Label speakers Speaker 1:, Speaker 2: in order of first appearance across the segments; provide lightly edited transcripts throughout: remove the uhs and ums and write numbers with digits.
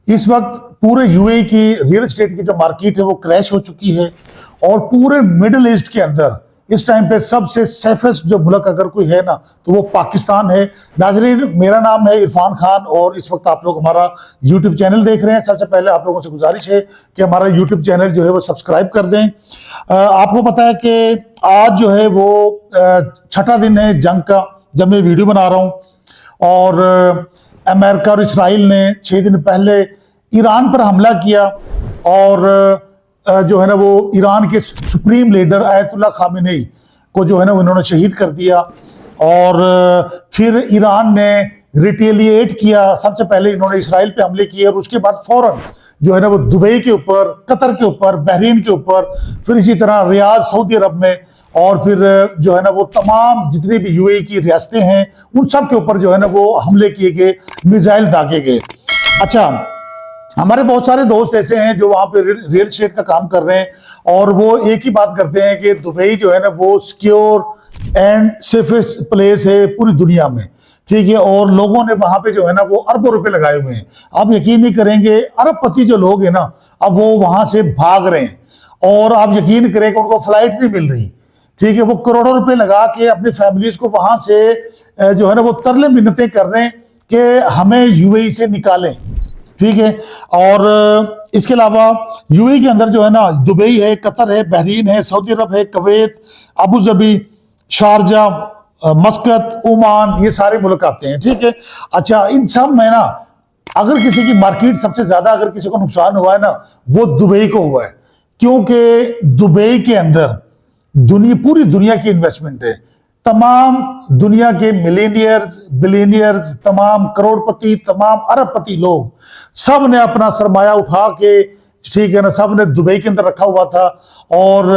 Speaker 1: इस वक्त पूरे यूएई की रियल एस्टेट की जो मार्केट है वो क्रैश हो चुकी है और पूरे मिडिल ईस्ट के अंदर इस टाइम पे सबसे सेफेस्ट जो मुल्क अगर कोई है ना तो वो पाकिस्तान है। नाजरीन, मेरा नाम है इरफान खान और इस वक्त आप लोग हमारा यूट्यूब चैनल देख रहे हैं। सबसे पहले आप लोगों से गुजारिश है कि हमारा यूट्यूब चैनल जो है वो सब्सक्राइब कर दें। आपको पता है कि आज जो है वो छठा दिन है जंग का जब मैं वीडियो बना रहा हूँ और अमेरिका और इसराइल ने 6 दिन पहले ईरान पर हमला किया और जो है ना वो ईरान के सुप्रीम लीडर आयतुल्लाह खामेनेई को जो है ना उन्होंने शहीद कर दिया और फिर ईरान ने रिटेलिएट किया। सबसे पहले इन्होंने इसराइल पे हमले किए और उसके बाद फौरन जो है ना वो दुबई के ऊपर, कतर के ऊपर, बहरीन के ऊपर, फिर इसी तरह रियाद सऊदी अरब में और फिर जो है ना वो तमाम जितनी भी यूएई की रियासतें हैं उन सब के ऊपर जो है ना वो हमले किए गए, मिसाइल दागे गए। अच्छा, हमारे बहुत सारे दोस्त ऐसे हैं जो वहाँ पे रियल एस्टेट का काम कर रहे हैं और वो एक ही बात करते हैं कि दुबई जो है ना वो सिक्योर एंड सेफेस्ट प्लेस है पूरी दुनिया में, ठीक है। और लोगों ने वहाँ पे जो है ना वो अरबों रुपए लगाए हुए हैं। आप यकीन नहीं करेंगे, अरबपति जो लोग हैं ना अब वो वहाँ से भाग रहे हैं और आप यकीन करें कि उनको फ्लाइट नहीं मिल रही, ठीक है। वो करोड़ों रुपए लगा के अपनी फैमिलीज को वहाँ से जो है ना वो तरले मिन्नतें कर रहे हैं कि हमें यूएई से निकालें, ठीक है। और इसके अलावा यूएई के अंदर जो है ना दुबई है, कतर है, बहरीन है, सऊदी अरब है, Kuwait, Abu Dhabi, Sharjah, मस्कत, Oman, ये सारे मुल्क आते हैं, ठीक है। अच्छा, इन सब में ना अगर किसी की मार्केट सबसे ज्यादा अगर किसी को नुकसान हुआ है ना वो दुबई को हुआ है, क्योंकि दुबई के अंदर पूरी दुनिया की इन्वेस्टमेंट है। तमाम दुनिया के मिलेनियर्स, बिलियनियर्स, तमाम करोड़पति, तमाम अरबपति लोग सब ने अपना सरमाया उठा के, ठीक है ना, सब ने दुबई के अंदर रखा हुआ था और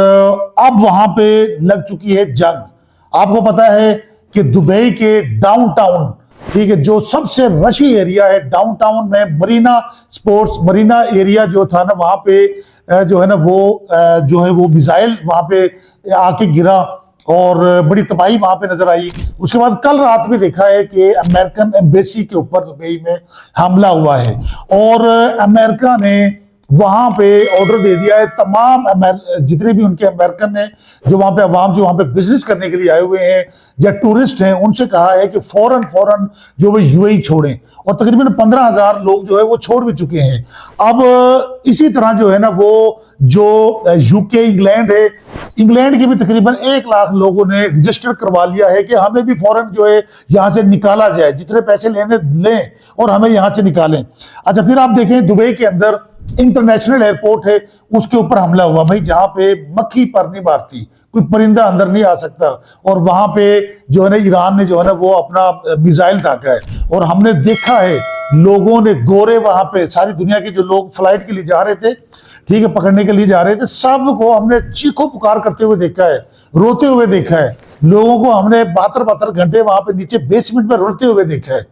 Speaker 1: अब वहां पे लग चुकी है जंग। आपको पता है कि दुबई के डाउनटाउन, ठीक है, जो सबसे रशी एरिया है, डाउनटाउन में मरीना स्पोर्ट्स मरीना एरिया जो था ना वहां पे जो है ना वो जो है वो मिसाइल वहां पे आके गिरा और बड़ी तबाही वहां पे नजर आई। उसके बाद कल रात में देखा है कि अमेरिकन एम्बेसी के ऊपर दुबई में हमला हुआ है और अमेरिका ने वहां पे ऑर्डर दे दिया है तमाम जितने भी उनके अमेरिकन हैं जो वहां पे अवाम जो वहां पे बिजनेस करने के लिए आए हुए हैं या टूरिस्ट हैं, उनसे कहा है कि फौरन जो वो यूएई छोड़ें और तकरीबन 15,000 लोग जो है वो छोड़ भी चुके हैं। अब इसी तरह जो है ना वो जो यूके, इंग्लैंड है, इंग्लैंड के भी तकरीबन 1 लाख लोगों ने रजिस्टर करवा लिया है कि हमें भी फौरन जो है यहाँ से निकाला जाए, जितने पैसे लें और हमें यहाँ से निकालें। अच्छा, फिर आप देखें दुबई के अंदर इंटरनेशनल एयरपोर्ट है, उसके ऊपर हमला हुआ भाई, जहां पे मक्खी पर नहीं मारती, कोई परिंदा अंदर नहीं आ सकता और वहां पे जो है ना ईरान ने जो है ना वो अपना मिसाइल दागा है और हमने देखा है लोगों ने गोरे वहां पे सारी दुनिया के जो लोग फ्लाइट के लिए जा रहे थे, ठीक है, पकड़ने के लिए जा रहे थे, सबको हमने चीखो पुकार करते हुए देखा है, रोते हुए देखा है, लोगों को हमने 72 घंटे वहां पे नीचे बेसमेंट में रोते हुए देखा है,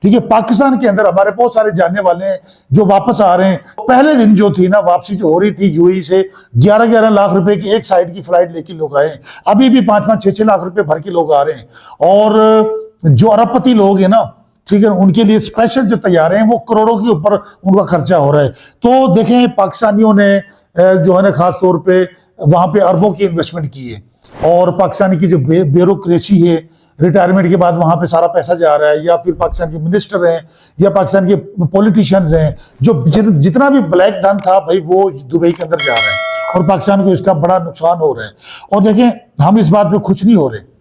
Speaker 1: ठीक है। पाकिस्तान के अंदर हमारे बहुत सारे जानने वाले हैं जो वापस आ रहे हैं। पहले दिन जो थी ना वापसी जो हो रही थी यूएई से 11-11 लाख रुपए की एक साइड की फ्लाइट लेके लोग आए, अभी भी 5-5, 6-6 लाख रुपए भर के लोग आ रहे हैं और जो अरबपति लोग हैं ना, ठीक है, उनके लिए स्पेशल जो तैयारे हैं वो करोड़ों के ऊपर उनका खर्चा हो रहा है। तो देखें पाकिस्तानियों ने जो है ना खास तौर पर वहां पर अरबों की इन्वेस्टमेंट की है और पाकिस्तानी की जो ब्यूरोक्रेसी है, रिटायरमेंट के बाद वहां पे सारा पैसा जा रहा है, या फिर पाकिस्तान के मिनिस्टर हैं या पाकिस्तान के पॉलिटिशियंस हैं, जो जितना भी ब्लैक धन था भाई वो दुबई के अंदर जा रहा है और पाकिस्तान को इसका बड़ा नुकसान हो रहा है। और देखें हम इस बात पे खुश नहीं हो रहे।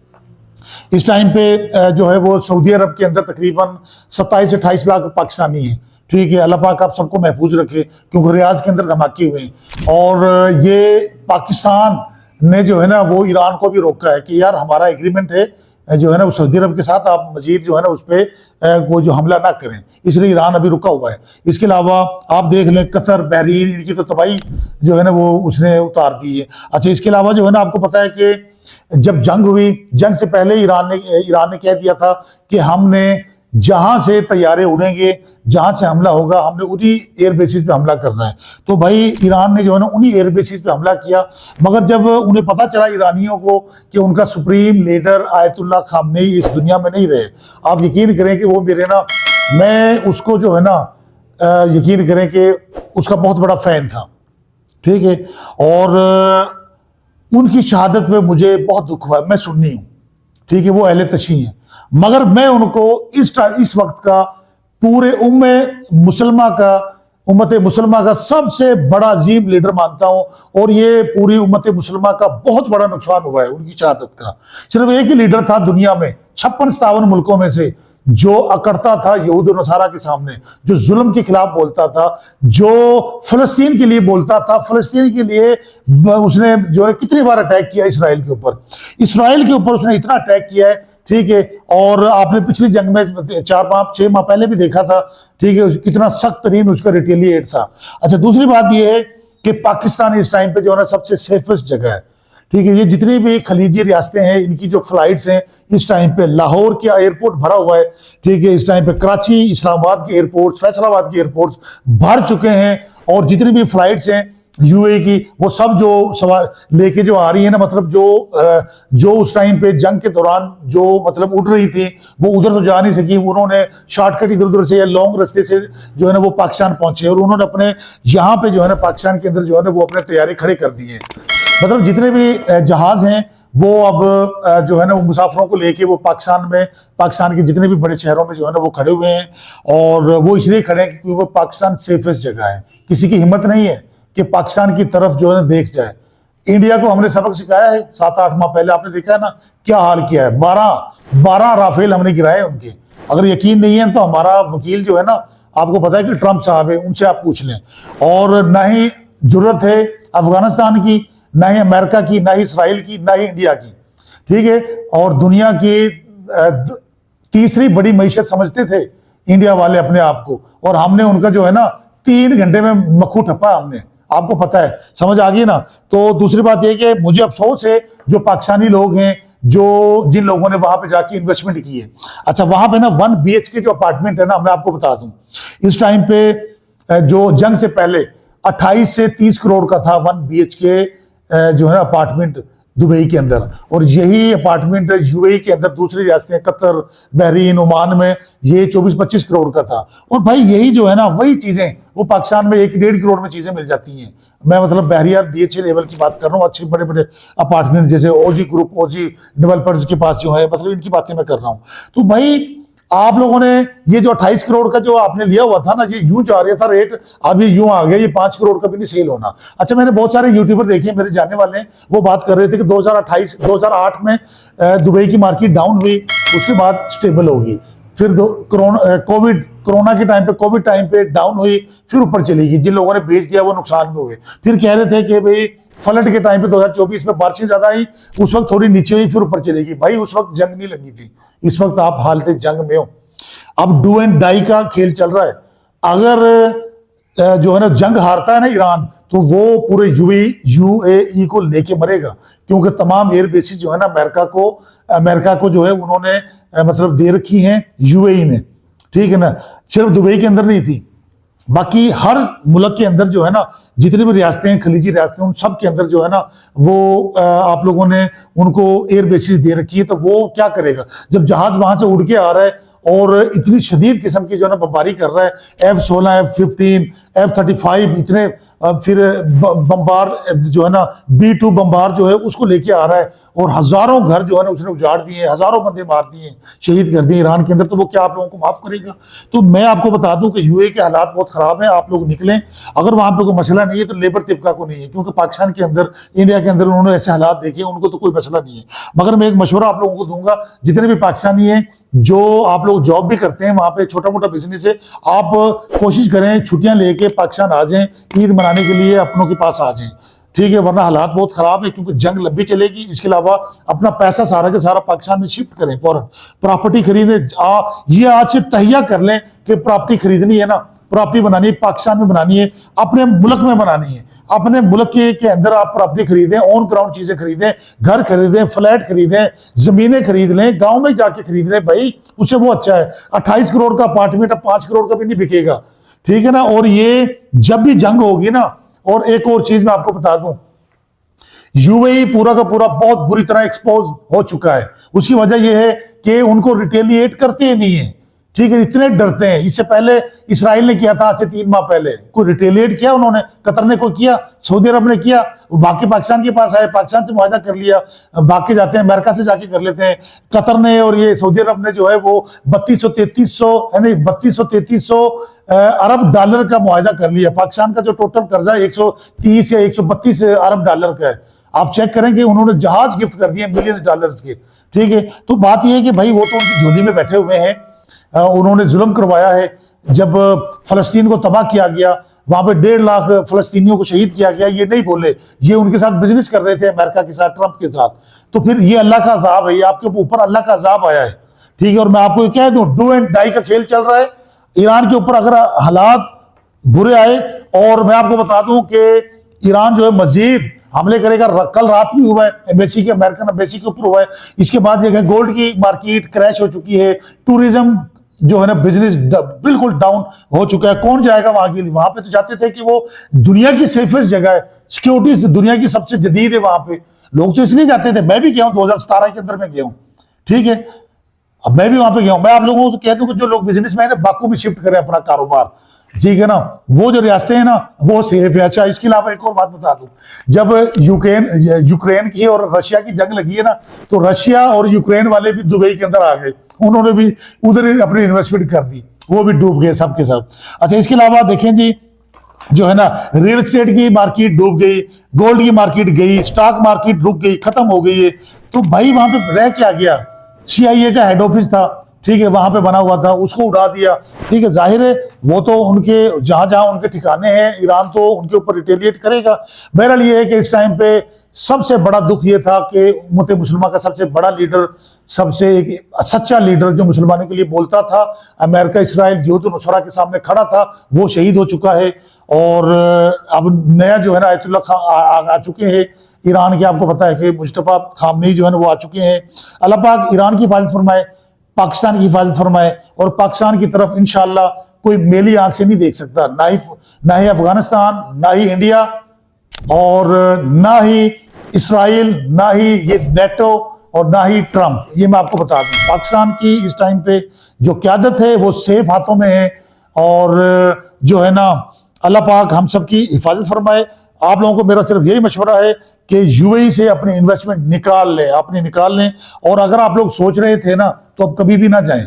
Speaker 1: इस टाइम पे जो है वो सऊदी अरब के अंदर तकरीबन 27 से 28 लाख पाकिस्तानी है, ठीक है। अल्लाह पाक आप सबको महफूज रखे, क्योंकि रियाज के अंदर धमाके हुए हैं और ये पाकिस्तान ने जो है ना वो ईरान को भी रोका है कि यार हमारा एग्रीमेंट है जो है ना सऊदी अरब के साथ, आप मजीद जो है ना उस पर वो जो हमला ना करें, इसलिए ईरान अभी रुका हुआ है। इसके अलावा आप देख लें कतर, बहरीन, इनकी तो तबाही जो है ना वो उसने उतार दी है। अच्छा, इसके अलावा जो है ना आपको पता है कि जब जंग हुई, जंग से पहले ईरान ने कह दिया था कि हमने जहां से तैयारे उड़ेंगे, जहां से हमला होगा, हमने उन्हीं एयर बेसिस पे हमला करना है। तो भाई ईरान ने जो है ना उन्हीं एयर बेसिस पे हमला किया, मगर जब उन्हें पता चला ईरानियों को कि उनका सुप्रीम लीडर आयतुल्लाह खामेनेई इस दुनिया में नहीं रहे, आप यकीन करें कि वो मेरे ना, मैं उसको जो है ना यकीन करें कि उसका बहुत बड़ा फैन था, ठीक है। और उनकी शहादत में मुझे बहुत दुख हुआ। मैं सुन्नी हूँ, ठीक है, वो अहले तशी हैं, मगर मैं उनको इस वक्त का पूरे उम्मत मुसलमा का सबसे बड़ा अजीम लीडर मानता हूं। और ये पूरी उम्मत मुसलमा का बहुत बड़ा नुकसान हुआ है उनकी शहादत का। सिर्फ एक ही लीडर था दुनिया में 56-57 मुल्कों में से जो अकड़ता था यहूद और नसारा के सामने, जो जुल्म के खिलाफ बोलता था, जो फलस्तीन के लिए बोलता था। फलस्तीन के लिए उसने जो है कितनी बार अटैक किया इसराइल के ऊपर, उसने इतना अटैक किया है, ठीक है। और आपने पिछली जंग में 4-5-6 माह पहले भी देखा था, ठीक है, कितना सख्त तरीन उसका रिटेलिएट था। अच्छा, दूसरी बात यह है कि पाकिस्तान इस टाइम पे जो है ना सबसे सेफेस्ट जगह है, ठीक है। ये जितनी भी खलीजी रियासतें हैं, इनकी जो फ्लाइट्स हैं इस टाइम पे, लाहौर का एयरपोर्ट भरा हुआ है, ठीक है। इस टाइम पे कराची, इस्लामाबाद के एयरपोर्ट्स, फैसलाबाद के एयरपोर्ट्स भर चुके हैं। और जितनी भी फ्लाइट्स हैं यूएई की, वो सब जो सवार लेके जो आ रही है ना, मतलब जो उस टाइम पे जंग के दौरान जो मतलब उड़ रही थी, वो उधर तो जा नहीं सकी। उन्होंने शॉर्टकट इधर उधर से या लॉन्ग रास्ते से जो है ना वो पाकिस्तान पहुंचे, और उन्होंने अपने यहाँ पे जो है ना पाकिस्तान के अंदर जो है ना वो अपने तैयारी खड़े कर दी है। मतलब जितने भी जहाज हैं वो अब जो है ना वो मुसाफिरों को लेके वो पाकिस्तान के जितने भी बड़े शहरों में जो है ना वो खड़े हुए हैं। और वो इसलिए खड़े हैं क्योंकि वो पाकिस्तान सेफेस्ट जगह है। किसी की हिम्मत नहीं है कि पाकिस्तान की तरफ जो है ना देख जाए। इंडिया को हमने सबक सिखाया है 7-8 माह पहले, आपने देखा है ना क्या हाल किया है। 12 राफेल हमने गिराए उनके। अगर यकीन नहीं है तो हमारा वकील जो है ना, आपको पता है कि ट्रंप साहब है, उनसे आप पूछ लें। और ना ही जरूरत है अफगानिस्तान की, ना ही अमेरिका की, ना ही इसराइल की, ना ही इंडिया की, ठीक है। और दुनिया की तीसरी बड़ी मईशत समझते थे इंडिया वाले अपने आप को, और हमने उनका जो है ना 3 घंटे में मक्खू ठप्पा हमने, आपको पता है, समझ आ गई ना। तो दूसरी बात यह कि मुझे अफसोस है जो पाकिस्तानी लोग हैं, जिन लोगों ने वहां पे जाके इन्वेस्टमेंट की है। अच्छा, वहां पे ना 1 BHK जो अपार्टमेंट है ना, मैं आपको बता दूं, इस टाइम पे जो जंग से पहले 28 से 30 करोड़ का था 1 BHK जो है अपार्टमेंट दुबई के अंदर। और यही अपार्टमेंट यूएई के अंदर दूसरी रियासतें कतर, बहरीन, ओमान में ये 24-25 करोड़ का था। और भाई यही जो है ना वही चीजें वो पाकिस्तान में 1-1.5 करोड़ में चीजें मिल जाती हैं। मैं मतलब बहरियार DHA लेवल की बात कर रहा हूँ, अच्छे बड़े बड़े अपार्टमेंट जैसे ओजी ग्रुप, ओजी डेवलपर्स के पास जो है, मतलब इनकी बातें मैं कर रहा हूँ। तो भाई आप लोगों ने ये जो 28 करोड़ का जो आपने लिया हुआ था ना, ये यूं जा रहा था रेट, अब ये यूं आ गया, ये 5 करोड़ का भी नहीं सेल होना। अच्छा, मैंने बहुत सारे यूट्यूबर देखे मेरे जानने वाले हैं, वो बात कर रहे थे कि 2008 में दुबई की मार्केट डाउन हुई, उसके बाद स्टेबल होगी, फिर कोरोना के टाइम पे, कोविड टाइम पे डाउन हुई, फिर ऊपर चलेगी। जिन लोगों ने बेच दिया वो नुकसान में हुए। फिर कह रहे थे कि भाई फ्लड के टाइम पे 2024 में बारिशें ज्यादा आई, उस वक्त थोड़ी नीचे हुई, फिर ऊपर चलेगी। भाई उस वक्त जंग नहीं लगी थी, इस वक्त आप हालत जंग में हो। अब डू एंड डाई का खेल चल रहा है। अगर जो है ना जंग हारता है ना ईरान, तो वो पूरे यूएई को लेके मरेगा, क्योंकि तमाम एयर बेसिस जो है ना अमेरिका को जो है उन्होंने मतलब दे रखी हैं यूएई ने, ठीक है ना। सिर्फ दुबई के अंदर नहीं थी, बाकी हर मुल्क के अंदर जो है ना जितनी भी रियासतें हैं, खलीजी रियासतें, उन सब के अंदर जो है ना वो आप लोगों ने उनको एयर बेसिस दे रखी है। तो वो क्या करेगा जब जहाज वहां से उड़ के आ रहा है और इतनी शदीद किस्म की जो है ना बमबारी कर रहा है, F-16, F-15, F-35, इतने फिर बमबार जो है ना B-2 बमबार जो है उसको लेके आ रहा है, और हजारों घर जो है ना उसने उजाड़ दिए, हजारों बंदे मार दिए, शहीद कर दिए ईरान के अंदर। तो वो क्या आप लोगों को माफ करेगा? तो मैं आपको बता दूं कि यूएई के हालात बहुत खराब हैं, आप लोग निकलें। अगर वहां पे कोई मसला नहीं है तो लेबर तिबका को नहीं है, क्योंकि पाकिस्तान के अंदर, इंडिया के अंदर उन्होंने ऐसे हालात देखे, उनको तो कोई मसला नहीं है। मगर मैं एक मशवरा आप लोगों को दूंगा, जितने भी पाकिस्तानी हैं जो आप लोग जॉब भी करते हैं, वहां पे छोटा मोटा बिजनेस है, आप कोशिश करें छुट्टियां लेके पाकिस्तान आ जाएं, ईद मनाने के लिए अपनों के पास आ जाएं, ठीक है। वरना हालात बहुत खराब है, क्योंकि जंग लंबी चलेगी। इसके अलावा अपना पैसा सारा के सारा पाकिस्तान में शिफ्ट करें, फौरन प्रॉपर्टी खरीदें। ये आज से तहिया कर लें कि प्रॉपर्टी खरीदनी है ना, प्रॉपर्टी बनानी है पाकिस्तान में, बनानी है अपने मुल्क में, बनानी है अपने मुल्क के अंदर। आप प्रॉपर्टी खरीदें, ऑन ग्राउंड चीजें खरीदें, घर खरीदें, फ्लैट खरीदें, जमीनें खरीद लें, गांव में जाके खरीद लें भाई, उससे वो अच्छा है। 28 करोड़ का अपार्टमेंट अब 5 करोड़ का भी नहीं बिकेगा, ठीक है ना। और ये जब भी जंग होगी ना, और एक और चीज मैं आपको बता दूं, यूएई पूरा का पूरा बहुत बुरी तरह एक्सपोज हो चुका है। उसकी वजह यह है कि उनको रिटेलिएट करते ही नहीं है, ठीक है, इतने डरते हैं। इससे पहले इसराइल ने किया था, आज से 3 माह पहले कोई रिटेलिएट किया उन्होंने? कतर ने कोई किया? सऊदी अरब ने किया? बाकी पाकिस्तान के पास आए, पाकिस्तान से मुआहदा कर लिया, बाकी जाते हैं अमेरिका से जाके कर लेते हैं। कतर ने और ये सऊदी अरब ने जो है वो 3200-3300 अरब डॉलर का मुआहदा कर लिया। पाकिस्तान का जो टोटल कर्जा 130 या 132 अरब डॉलर का है। आप चेक करेंगे, उन्होंने जहाज गिफ्ट कर दिए मिलियंस डॉलर्स के। ठीक है, तो बात यह है कि भाई वो तो उनकी झोली में बैठे हुए हैं, उन्होंने जुल्म करवाया है। जब फलस्तीन को तबाह किया गया, वहां पे 1.5 लाख फलस्तीनियों को शहीद किया गया, ये नहीं बोले, ये उनके साथ बिजनेस कर रहे थे अमेरिका के साथ, ट्रंप के साथ। तो फिर ये अल्लाह का अजाब है, ये आपके ऊपर अल्लाह का अजाब आया है। ठीक है, और मैं आपको कह दूं, डू एंड डाई का खेल चल रहा है ईरान के ऊपर। अगर हालात बुरे आए, और मैं आपको बता दूं कि ईरान जो है मजीद हमले करेगा। कल रात भी हुआ है, एम्बेसी के, अमेरिकन एम्बेसी के ऊपर हुआ है। इसके बाद ये गोल्ड की मार्केट क्रैश हो चुकी है, टूरिज्म जो है ना बिजनेस बिल्कुल डाउन हो चुका है। कौन जाएगा वहां के लिए? वहां पे तो जाते थे कि वो दुनिया की सेफेस्ट जगह है, सिक्योरिटी दुनिया की सबसे जदीद है, वहां पे लोग तो इसलिए जाते थे। मैं भी गया हूं, 2017 के अंदर में गया हूं। ठीक है, अब मैं भी वहां पे गया हूं। मैं आप लोगों को कहता हूं कि जो लोग बिजनेसमैन है बाकू में शिफ्ट करें अपना कारोबार। ठीक है ना, वो जो रियासतें हैं ना वो सेफ है। अच्छा, इसके अलावा एक और बात बता दूं, जब यूक्रेन की और रशिया की जंग लगी है ना, तो रशिया और यूक्रेन वाले भी दुबई के अंदर आ गए, उन्होंने भी उधर अपनी इन्वेस्टमेंट कर दी, वो भी डूब गए सब के सब। अच्छा, इसके अलावा देखें जी, जो है ना रियल एस्टेट की मार्केट डूब गई, गोल्ड की मार्केट गई, स्टॉक मार्केट रुक गई, खत्म हो गई है। तो भाई वहां पे रह क्या गया? CIA का हेड ऑफिस था, ठीक है, वहां पे बना हुआ था, उसको उड़ा दिया। ठीक है, जाहिर है वो तो उनके जहां जहां उनके ठिकाने हैं, ईरान तो उनके ऊपर रिटेलिएट करेगा। बहरहाल ये है कि इस टाइम पे सबसे बड़ा दुख ये था कि उम्मत मुसलमान का सबसे बड़ा लीडर, सबसे एक सच्चा लीडर जो मुसलमानों के लिए बोलता था, अमेरिका इसराइल यहूद नुसरा के सामने खड़ा था, वो शहीद हो चुका है। और अब नया जो है ना आयतुल्लाह खां आ चुके हैं ईरान के। आपको पता है कि मुस्तफा खामनेई जो है ना वो आ चुके हैं। अल्लाह पाक ईरान की हिफाजत फरमाए, पाकिस्तान की हिफाजत फरमाए, और पाकिस्तान की तरफ इंशाअल्लाह कोई मेली आंख से नहीं देख सकता, ना ही अफगानिस्तान, ना ही इंडिया, और ना ही इसराइल, ना ही ये नेटो, और ना ही ट्रंप। ये मैं आपको बता दूं, पाकिस्तान की इस टाइम पे जो क़यादत है वो सेफ हाथों में है। और जो है ना अल्लाह पाक हम सब की हिफाजत फरमाए। आप लोगों को मेरा सिर्फ यही मशवरा है कि UAE से अपनी इन्वेस्टमेंट निकाल लें। और अगर आप लोग सोच रहे थे ना, तो अब कभी भी ना जाएं।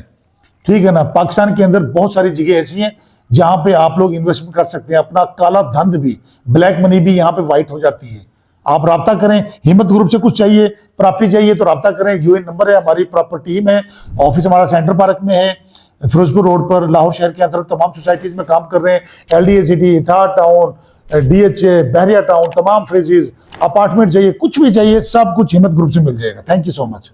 Speaker 1: ठीक है ना, पाकिस्तान के अंदर बहुत सारी जगह ऐसी हैं जहां पे आप लोग इन्वेस्टमेंट कर सकते हैं। अपना काला धन भी, ब्लैक मनी भी यहाँ पे वाइट हो जाती है। आप राब्ता करें, हिम्मत ग्रुप से कुछ चाहिए, प्रॉपर्टी चाहिए तो राब्ता करें। UN नंबर है, हमारी प्रॉपर टीम है, ऑफिस हमारा सेंटर पार्क में है, फिरोजपुर रोड पर, लाहौर शहर के अंदर तमाम सोसाइटीज में काम कर रहे हैं। LDA सिटी, इथार टाउन, DHA, बहरिया टाउन, तमाम फेजेस, अपार्टमेंट चाहिए, कुछ भी चाहिए, सब कुछ हिम्मत ग्रुप से मिल जाएगा। Thank you so much.